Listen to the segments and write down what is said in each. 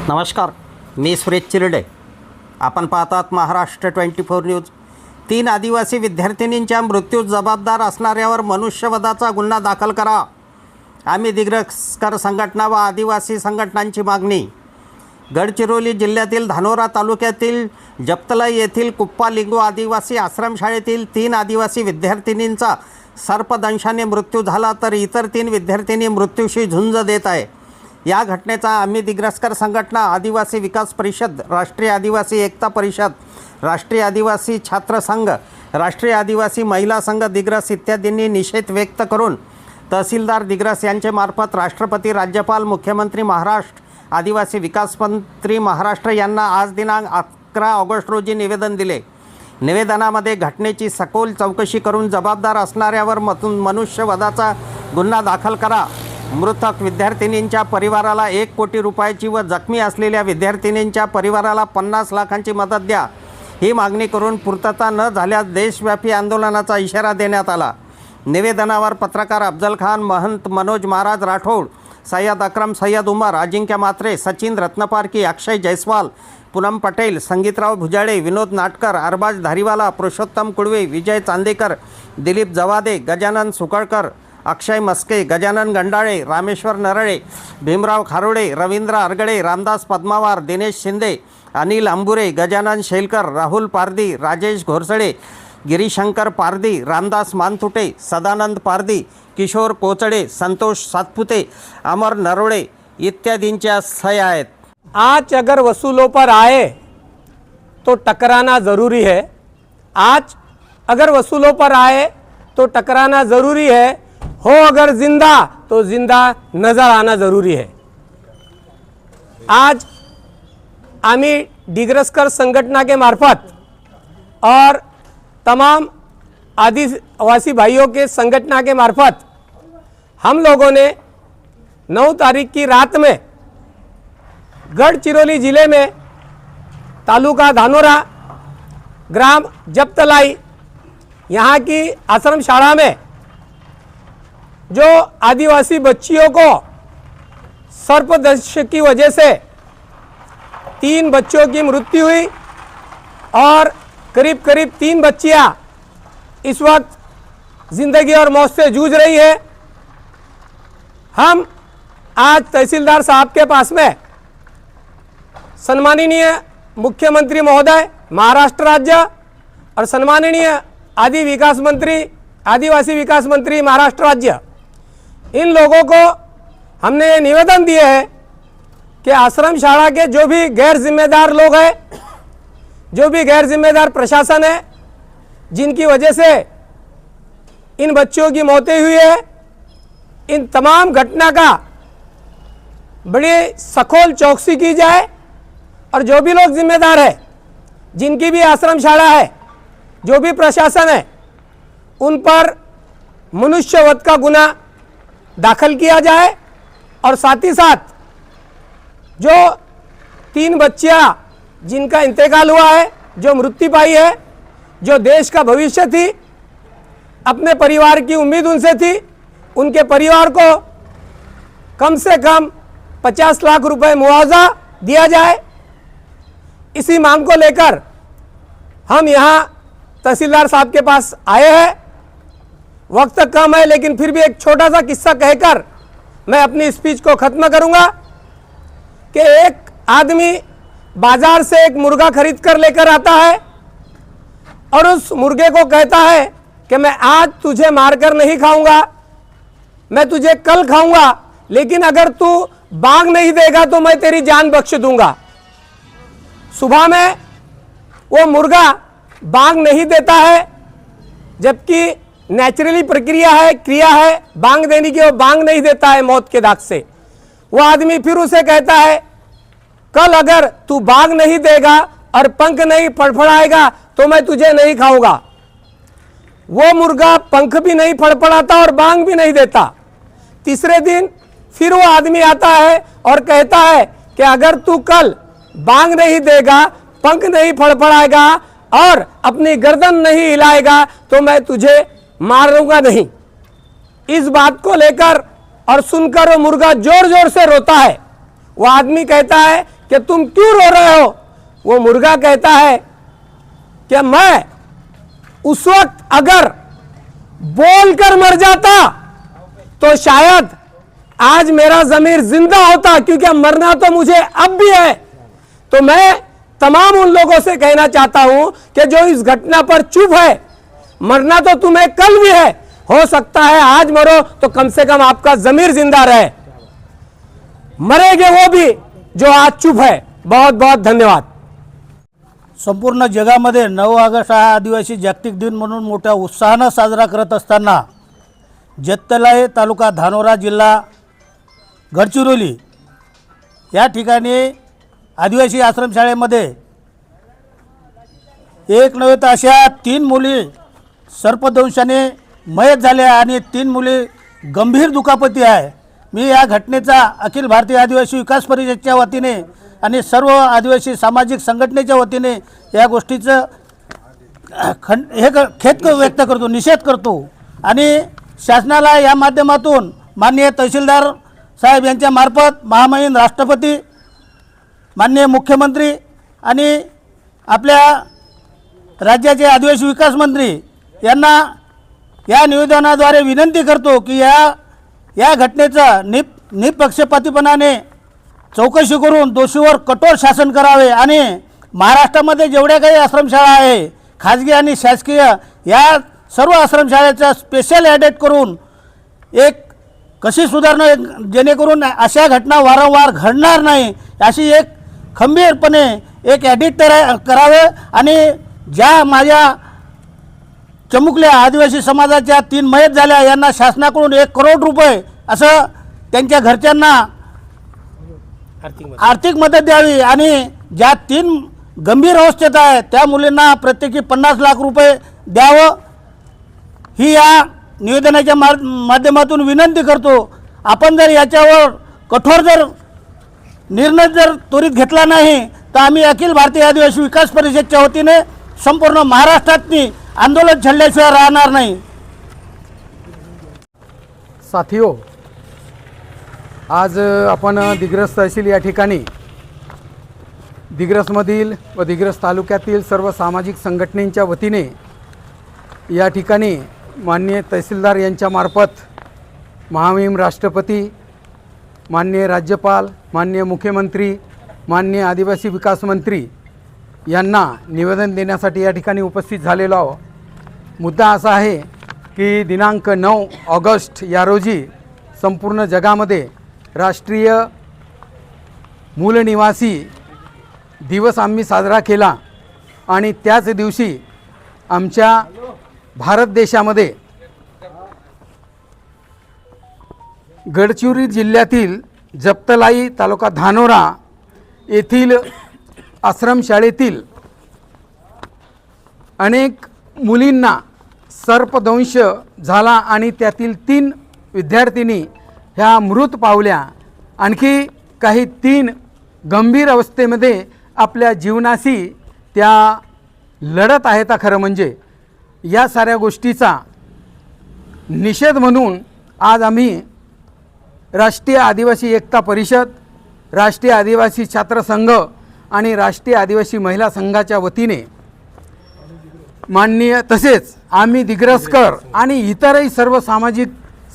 नमस्कार, मी सुरेश चिरडे. आपण पाहतात महाराष्ट्र 24 न्यूज. 3 आदिवासी विद्यार्थिनींच्या मृत्यूस जबाबदार असणाऱ्यावर मनुष्यवधाचा गुन्हा दाखल करा. आम्ही दिग्रसकर संघटना व आदिवासी संघटनांची मागणी. गडचिरोली जिल्ह्यातील धानोरा तालुक्यातील जप्तलाई येथील कुप्पालिंगू आदिवासी आश्रमशाळेतील 3 आदिवासी विद्यार्थिनींचा सर्पदंशाने मृत्यू झाला, तर इतर 3 विद्यार्थिनी मृत्यूशी झुंज देत आहे. या घटनेचा आम्ही दिग्रसकर संघटना, आदिवासी विकास परिषद, राष्ट्रीय आदिवासी एकता परिषद, राष्ट्रीय आदिवासी छात्र संघ, राष्ट्रीय आदिवासी महिला संघ दिग्रस इत्यादींनी निषेध व्यक्त करून तहसीलदार दिग्रस यांचे मार्फत राष्ट्रपती, राज्यपाल, मुख्यमंत्री महाराष्ट्र, आदिवासी विकास मंत्री महाराष्ट्र यांना आज दिनांक 11 ऑगस्ट रोजी निवेदन दिले. निवेदनामध्ये घटनेची सखोल चौकशी करून जबाबदार असणाऱ्यावर मनुष्यवधाचा गुन्हा दाखल करा. मृतक विद्यार्थिनींच्या परिवाराला 1 कोटी रुपयाची व जखमी असलेल्या विद्यार्थिनींच्या परिवाराला 50 लाखांची मदत द्या. ही मागणी करून पूर्तता न झाल्यास देशव्यापी आंदोलनाचा इशारा देण्यात आला. निवेदनावर पत्रकार अफजल खान, महंत मनोज महाराज राठोड, सय्यद अक्रम, सय्यद उमर, अजिंक्य म्हात्रे, सचिन रत्नपारकी, अक्षय जयस्वाल, पूनम पटेल, संगीतराव भुजाळे, विनोद नाटकर, अरबाज धारीवाला, पुरुषोत्तम कुडवे, विजय चांदेकर, दिलीप जवादे, गजानन सुकळकर, अक्षय मस्के, गजानन गंडाळे, रामेश्वर नरळे, भीमराव खारोडे, रवींद्र अरगडे, रामदास पद्मावार, दिनेश शिंदे, अनिल अंबुरे, गजानन शेलकर, राहुल पारदी, राजेश घोरसडे, गिरीशंकर पारदी, रामदास मानतुटे, सदानंद पारदी, किशोर कोचडे, संतोष सातपुते, अमर नरोडे इत्यादींच्या सह्या आहेत. आज अगर वसूलों पर आए तो टकराना ज़रूरी है. आज अगर वसूलों पर आए तो टकराना ज़रूरी है. हो अगर जिंदा तो जिंदा नज़र आना ज़रूरी है. आज आम्ही दिग्रसकर संघटना के मार्फत और तमाम आदिवासी भाइयों के संगठना के मार्फत हम लोगों ने 9 तारीख की रात में गढ़चिरौली ज़िले में तालुका धानोरा, ग्राम जप्तलाई, यहाँ की आश्रम शाला में जो आदिवासी बच्चियों को सर्पदंश की वजह से 3 बच्चों की मृत्यु हुई और करीब 3 बच्चियाँ इस वक्त ज़िंदगी और मौत से जूझ रही है. हम आज तहसीलदार साहब के पास में सम्माननीय मुख्यमंत्री महोदय महाराष्ट्र राज्य और सम्माननीय आदिवासी विकास मंत्री महाराष्ट्र राज्य, इन लोगों को हमने ये निवेदन दिए हैं कि आश्रम शाला के जो भी गैर जिम्मेदार लोग हैं, जो भी गैर जिम्मेदार प्रशासन है, जिनकी वजह से इन बच्चों की मौतें हुई है, इन तमाम घटना का बड़ी सखोल चौकसी की जाए और जो भी लोग जिम्मेदार है, जिनकी भी आश्रम शाला है, जो भी प्रशासन है, उन पर मनुष्यवध का गुनाह दाखल किया जाए. और साथ ही साथ जो 3 बच्चियां जिनका इंतकाल हुआ है, जो मृत्यु पाई है, जो देश का भविष्य थी, अपने परिवार की उम्मीद उनसे थी, उनके परिवार को कम से कम 50 लाख रुपए मुआवजा दिया जाए. इसी मांग को लेकर हम यहाँ तहसीलदार साहब के पास आए हैं. वक्त कम है, लेकिन फिर भी एक छोटा सा किस्सा कहकर मैं अपनी स्पीच को ख़त्म करूँगा कि एक आदमी बाजार से एक मुर्गा खरीद कर लेकर आता है और उस मुर्गे को कहता है कि मैं आज तुझे मारकर नहीं खाऊंगा, मैं तुझे कल खाऊंगा, लेकिन अगर तू बांग नहीं देगा तो मैं तेरी जान बख्श दूंगा. सुबह में वो मुर्गा बांग नहीं देता है, जबकि नेचुरली प्रक्रिया है, क्रिया है बांग देने की, वो बांग नहीं देता है मौत के दाग से. वो आदमी फिर उसे कहता है कल अगर तू बांग नहीं देगा और पंख नहीं फड़फड़ाएगा तो मैं तुझे नहीं खाऊंगा. वो मुर्गा पंख भी नहीं फड़फड़ाता और बांग भी नहीं देता. तीसरे दिन फिर वो आदमी आता है और कहता है कि अगर तू कल बांग नहीं देगा, पंख नहीं फड़फड़ाएगा और अपनी गर्दन नहीं हिलाएगा तो मैं तुझे मारूंगा नहीं. इस बात को लेकर और सुनकर वो मुर्गा जोर जोर से रोता है. वो आदमी कहता है कि तुम क्यों रो रहे हो। वो मुर्गा कहता है कि मैं उस वक्त अगर बोलकर मर जाता तो शायद आज मेरा ज़मीर जिंदा होता, क्योंकि मरना तो मुझे अब भी है। तो मैं तमाम उन लोगों से कहना चाहता हूं कि जो इस घटना पर चुप है, मरना तो तुम्हें कल भी है, हो सकता है आज मरो तो कम से कम आपका ज़मीर जिंदा रहे। मरेंगे वो भी जो आज चुप है। बहुत बहुत धन्यवाद। संपूर्ण जगामध्ये 9 ऑगस्ट हा आदिवासी जागतिक दिन म्हणून मोठ्या उत्साहानं साजरा करत असताना जत्तलाई तालुका धानोरा जिल्हा गडचिरोली या ठिकाणी आदिवासी आश्रमशाळेमध्ये एक नव्हे तर अशा 3 मुली सर्पदंशाने मयत झाल्या आणि 3 मुली गंभीर दुखापती आहे। मी या घटनेचा अखिल भारतीय आदिवासी विकास परिषदेच्या वतीने आणि सर्व आदिवासी सामाजिक संघटनेच्या वतीने या गोष्टीचं खेद व्यक्त करतो, निषेध करतो आणि शासनाला या माध्यमातून माननीय तहसीलदार साहेब यांच्या मार्फत महामहिम राष्ट्रपती, माननीय मुख्यमंत्री आणि आपल्या राज्याचे आदिवासी विकास मंत्री यांना या निवेदनाद्वारे विनंती करतो की या घटनेचा निपक्षपातीपणाने चौकशी करून दोषीवर कठोर शासन करावे आणि महाराष्ट्रामध्ये जेवढ्या काही आश्रमशाळा आहे खाजगी आणि शासकीय या सर्व आश्रमशाळेचा स्पेशल ॲडिट करून एक कशी सुधारणा जेणेकरून अशा घटना वारंवार घडणार नाही अशी एक खंबीरपणे एक ॲडिट करावे आणि ज्या माझ्या चमुकल्या आदिवासी समाजाच्या 3 मयत झाल्या यांना शासनाकडून 1 करोड रुपये असं त्यांच्या घरच्यांना आर्थिक मदत द्यावी आणि ज्या 3 गंभीर अवस्थेत आहे त्या मुलींना प्रत्येकी 50 लाख रुपये द्यावं ही या निवेदनाच्या माध्यमातून विनंती करतो। आपण जर याच्यावर कठोर जर निर्णय जर त्वरित घेतला नाही तर आम्ही अखिल भारतीय आदिवासी विकास परिषदेच्या वतीने संपूर्ण महाराष्ट्रातनी आंदोलन छेडल्याशिवाय राहणार नाही। साथियों, आज आपण दिग्रस तहसील या ठिकाणी दिग्रसमधील व दिग्रस तालुक्यातील सर्व सामाजिक संघटनेच्या वतीने या ठिकाणी माननीय तहसीलदार यांच्या मार्फत महामहिम राष्ट्रपती, माननीय राज्यपाल, माननीय मुख्यमंत्री, माननीय आदिवासी विकास मंत्री यांना निवेदन देण्यासाठी या ठिकाणी उपस्थित झालेलो आहोत। मुद्दा असा आहे की दिनांक 9 ऑगस्ट या रोजी संपूर्ण जगामध्ये राष्ट्रीय मूल निवासी दिवस आम्ही साजरा केला आणि त्याच दिवशी आमच्या भारत देशामध्ये गडचिरोली जिल्ह्यातील जत्तलाई तालुका धानोरा येथील आश्रमशाळेतील अनेक मुलींना सर्पदंश झाला आणि त्यातील 3 विद्यार्थिनी ह्या मृत पावल्या। आणखी काही 3 गंभीर अवस्थेमध्ये आपल्या जीवनाशी त्या लढत आहेत। खरं म्हणजे या साऱ्या गोष्टीचा निषेध म्हणून आज आम्ही राष्ट्रीय आदिवासी एकता परिषद, राष्ट्रीय आदिवासी छात्र संघ आणि राष्ट्रीय आदिवासी महिला संघाच्या वतीने माननीय तसेच आम्ही दिग्रसकर आणि इतरही सर्व सामाजिक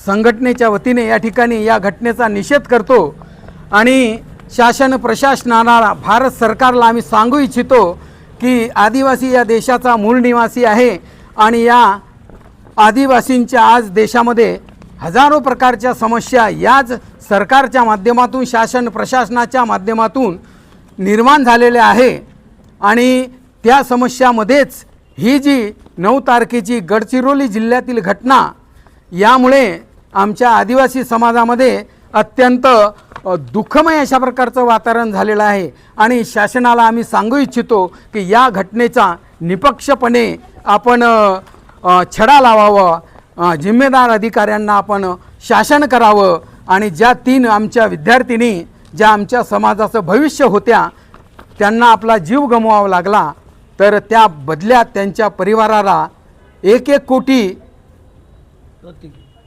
संघटनेच्या वतीने या ठिकाणी या घटनेचा निषेध करतो आणि शासन प्रशासनाला, भारत सरकारला आम्ही सांगू इच्छितो की आदिवासी या देशाचा मूळ निवासी आहे आणि या आदिवासींच्या आज देशामध्ये हजारो प्रकारच्या समस्या याच सरकारच्या माध्यमातून, शासन प्रशासनाच्या माध्यमातून निर्माण झालेल्या आहे आणि त्या समस्यामध्येच ही जी 9 तारखेची गडचिरोली जिल्ह्यातील घटना, यामुळे आमच्या आदिवासी समाजामध्ये अत्यंत दुःखमय अशा प्रकारचं वातावरण झालेलं आहे आणि शासनाला आम्ही सांगू इच्छितो की या घटनेचा निपक्षपणे आपण छडा लावावा, जिम्मेदार अधिकाऱ्यांना आपण शासन करावं आणि ज्या 3 आमच्या विद्यार्थिनी ज्या आमच्या समाजाचं भविष्य होत्या त्यांना आपला जीव गमवावा लागला तर त्या बदल्यात त्यांच्या परिवाराला 1-1 कोटी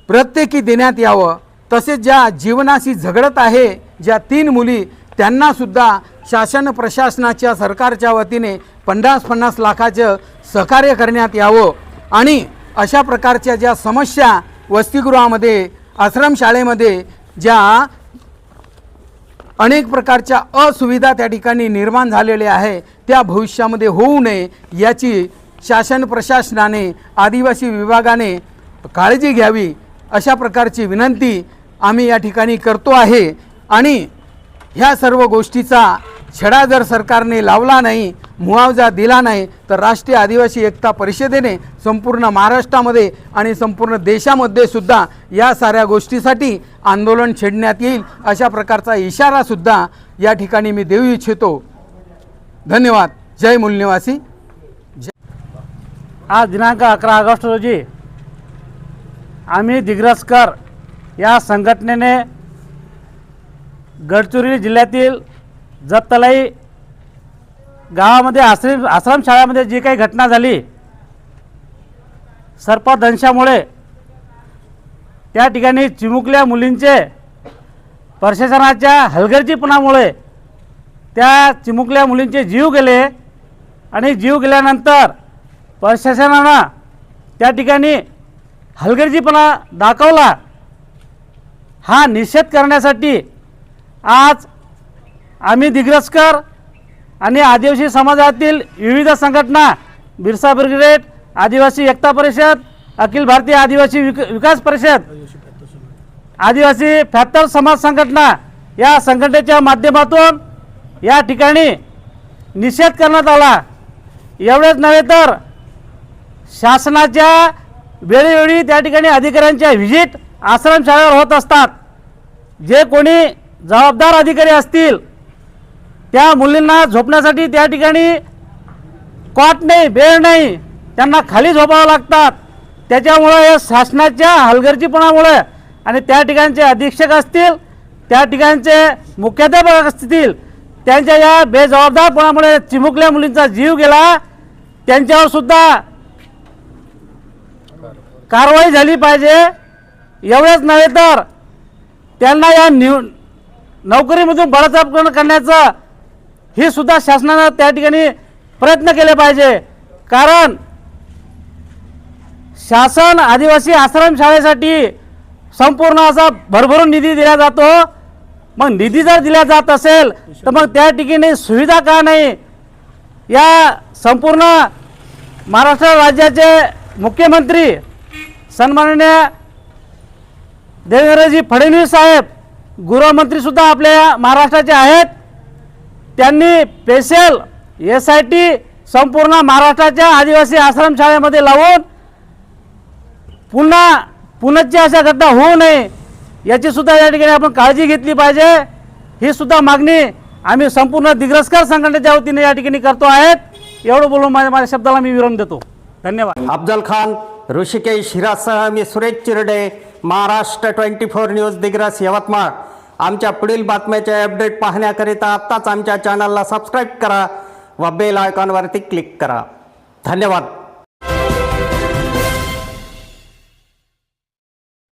प्रत्येकी देण्यात यावं। तसेच ज्या जीवनाशी झगडत आहे ज्या 3 मुली त्यांनासुद्धा शासन प्रशासनाच्या सरकारच्या वतीने 50-50 लाखाचं सहकार्य करण्यात यावं आणि अशा प्रकारच्या ज्या समस्या वसतिगृहामध्ये आश्रमशाळेमध्ये ज्या अनेक प्रकारच्या असुविधा त्या ठिकाणी निर्माण झालेल्या आहे त्या भविष्यामध्ये होऊ नये याची शासन प्रशासनाने आदिवासी विभागाने काळजी घ्यावी अशा प्रकारची विनंती आम्ही या ठिकाणी करतो आहे। आणि ह्या सर्व गोष्टीचा छडा जर सरकारने लावला नाही, मुआवजा दिला नाही तर राष्ट्रीय आदिवासी एकता परिषदेने संपूर्ण महाराष्ट्रामध्ये आणि संपूर्ण देशामध्ये सुद्धा या साऱ्या गोष्टीसाठी आंदोलन छेडण्यात येईल अशा प्रकारचा इशारा सुद्धा या ठिकाणी मी देऊ इच्छितो। धन्यवाद। जय मूल निवासी। आज दिनांक 11 ऑगस्ट रोजी आम्ही दिग्रसकर या संघटनेने गडचिरोली जिल्ह्यातील जतलाई गावामध्ये आश्रमशाळेमध्ये जी काही घटना झाली सर्पदंशामुळे त्या ठिकाणी चिमुकल्या मुलींचे प्रशासनाच्या हलगर्जीपणामुळे त्या चिमुकल्या मुलींचे जीव गेले आणि जीव गेल्यानंतर प्रशासनानं त्या ठिकाणी हलगर्जीपणा दाखवला। हा निषेध करण्यासाठी आज आम्ही दिग्रसकर आणि आदिवासी समाजातील विविध संघटना बिरसा ब्रिगेड, आदिवासी एकता परिषद, अखिल भारतीय आदिवासी विकास परिषद, आदिवासी 73 समाज संघटना या संघटनेच्या माध्यमातून या ठिकाणी निषेध करण्यात आला। एवढेच नव्हे तर शासनाच्या वेळोवेळी त्या ठिकाणी अधिकाऱ्यांच्या व्हिजिट आश्रमशाळेवर होत असतात। जे कोणी जबाबदार अधिकारी असतील त्या मुलींना झोपण्यासाठी त्या ठिकाणी कॉट नाही, बेड नाही, त्यांना खाली झोपावं लागतात। त्याच्यामुळे या शासनाच्या हलगर्जीपणामुळे आणि त्या ठिकाणचे अधीक्षक असतील, त्या ठिकाणचे मुख्याध्यापक असतील, त्यांच्या या बेजबाबदारपणामुळे चिमुकल्या मुलींचा जीव गेला। त्यांच्यावर सुद्धा कारवाई झाली पाहिजे। एवढेच नव्हे तर त्यांना या नोकरीमधून बडतर्फ करण्याचं हे सुद्धा शासनाने त्या ठिकाणी प्रयत्न केले पाहिजे। कारण शासन आदिवासी आश्रमशाळेसाठी संपूर्ण असा भरभरून निधी दिला जातो। मग निधी जर दिला जात असेल तर मग त्या ठिकाणी सुविधा का नाही? या संपूर्ण महाराष्ट्र राज्याचे मुख्यमंत्री सन्माननीय देवेंद्रजी फडणवीस साहेब, गृहमंत्री सुद्धा आपल्या महाराष्ट्राचे आहेत। त्यांनी स्पेशल SIT संपूर्ण महाराष्ट्राच्या आदिवासी आश्रमशाळेमध्ये लावून पुनश्च अशा घटना होऊ नये याची सुद्धा या ठिकाणी आपण काळजी घेतली पाहिजे। ही सुद्धा मागणी आम्ही संपूर्ण दिग्रसकर संघटनेच्या वतीने या ठिकाणी करतो आहेत। एवढं बोलून माझ्या शब्दाला मी विराम देतो। धन्यवाद। अफजल खान, ऋषिकेश हिरासह मी सुरेश चिरडे, महाराष्ट्र 24 न्यूज दिग्रस यवतमाळ। आमच्या पुढील बातम्याचे अपडेट पाहण्याकरिता आत्ताच आमच्या चॅनलला सबस्क्राईब करा व बेल आयकॉनवरती क्लिक करा। धन्यवाद।